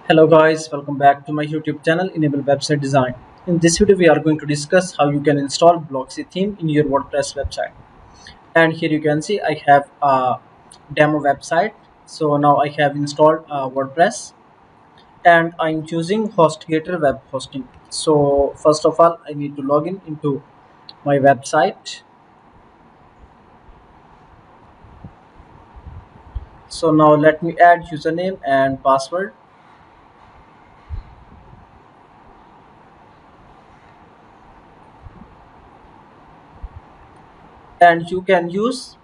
Hello guys, welcome back to my YouTube channel Enable Website Design. In this video we are going to discuss how you can install Blocksy theme in your WordPress website. And here you can see I have a demo website. So now I have installed WordPress and I'm choosing HostGator web hosting. So first of all I need to log in into my website. So now let me add username and password. And you can use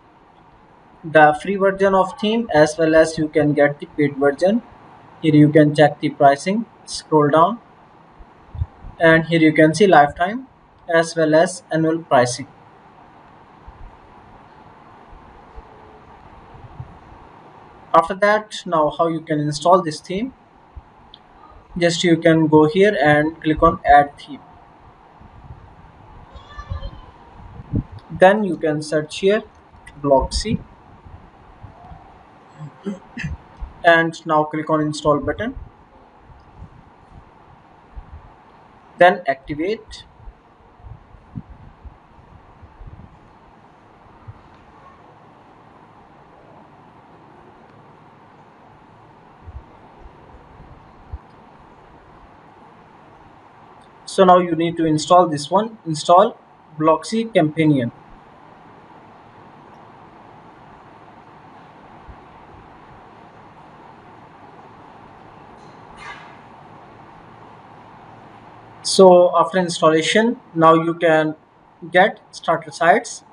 the free version of theme as well as you can get the paid version. Here you can check the pricing, scroll down, and here you can see lifetime as well as annual pricing. After that, now how you can install this theme, just you can go here and click on add theme. Then you can search here Blocksy and now click on install button, then activate. So now you need to install this one, install Blocksy Companion. So after installation, now you can get starter sites.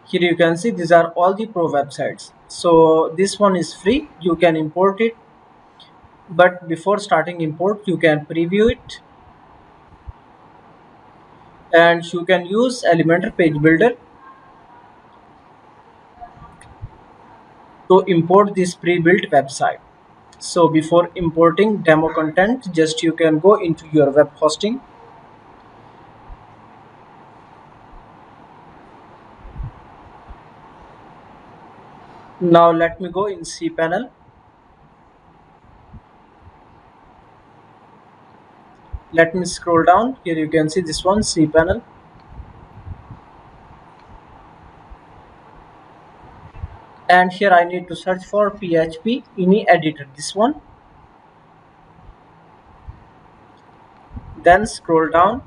Here you can see these are all the pro websites. So this one is free, you can import it, but before starting import you can preview it, and you can use Elementor page builder to import this pre-built website. So before importing demo content, just you can go into your web hosting. Now let me go in cPanel. Let me scroll down. Here you can see this one, cPanel. And here I need to search for PHP ini editor, this one. Then scroll down,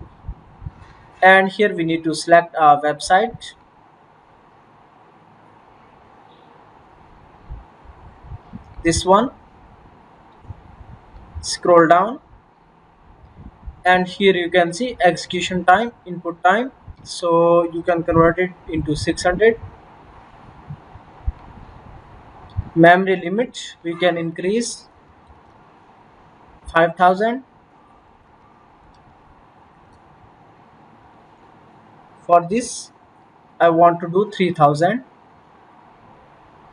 and here we need to select our website. This one. Scroll down, and here you can see execution time, input time. So you can convert it into 600. Memory limit we can increase 5000. For this I want to do 3000.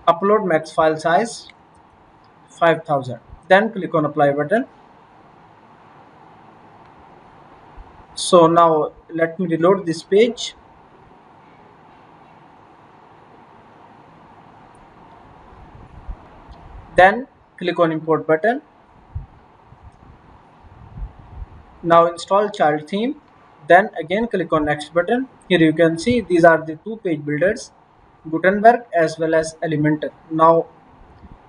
Upload max file size 5000. Then click on apply button. So now let me reload this page. Then click on import button. Now install child theme. Then again click on next button. Here you can see these are the two page builders, Gutenberg as well as Elementor. Now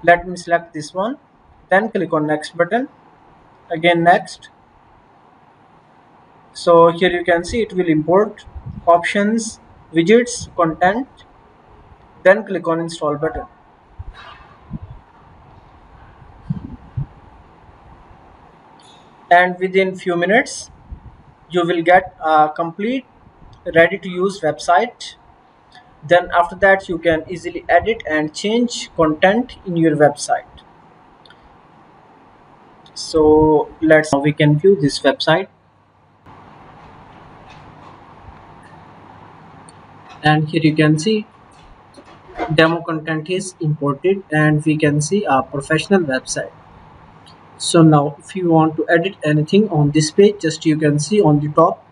let me select this one, then click on next button, again next. So here you can see it will import options, widgets, content, then click on install button. And within few minutes you will get a complete ready to use website. Then after that you can easily edit and change content in your website. So let's now we can view this website, and here you can see demo content is imported and we can see a professional website. So now if you want to edit anything on this page, just you can see on the top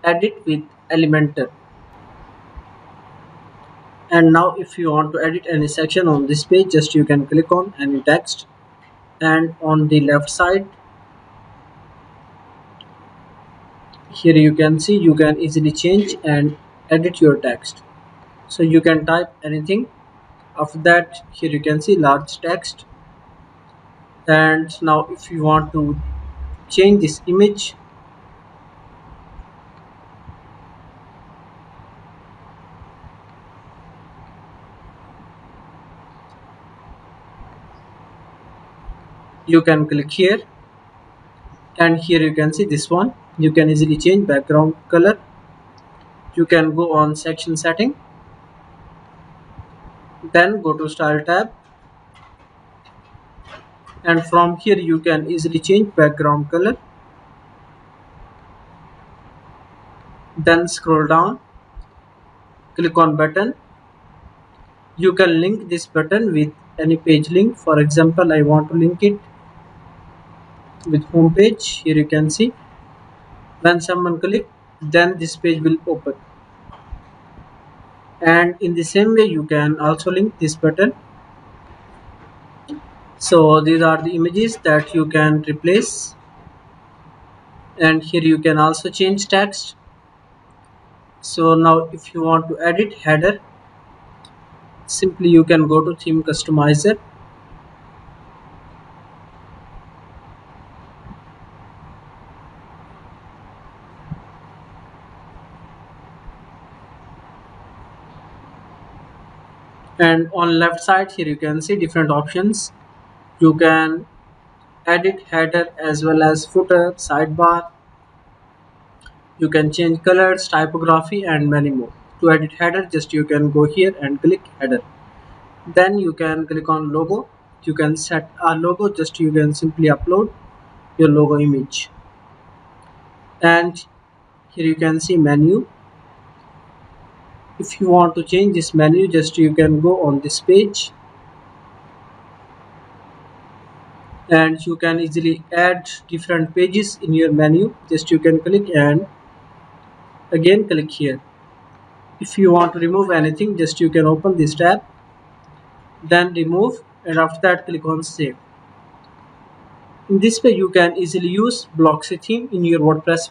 edit with Elementor, And now if you want to edit any section on this page, just you can click on any text, and on the left side here you can see you can easily change and edit your text. So you can type anything. After that, here you can see large text. And now if you want to change this image, you can click here, and here you can see this one. You can easily change background color. You can go on section setting, then go to style tab, and from here you can easily change background color. Then scroll down, click on button. You can link this button with any page link. For example, I want to link it with home page. Here you can see when someone click, then this page will open. And in the same way you can also link this button. So these are the images that you can replace, and here you can also change text. So now if you want to edit header, simply you can go to theme customizer, and on left side here you can see different options. You can edit header as well as footer, sidebar. You can change colors, typography, and many more. To edit header, just you can go here and click header. Then you can click on logo. You can set a logo, just you can simply upload your logo image. And here you can see menu. If you want to change this menu, just you can go on this page, and you can easily add different pages in your menu. Just you can click and again click here. If you want to remove anything, just you can open this tab, then remove, and after that click on save. In this way you can easily use Blocksy theme in your WordPress website.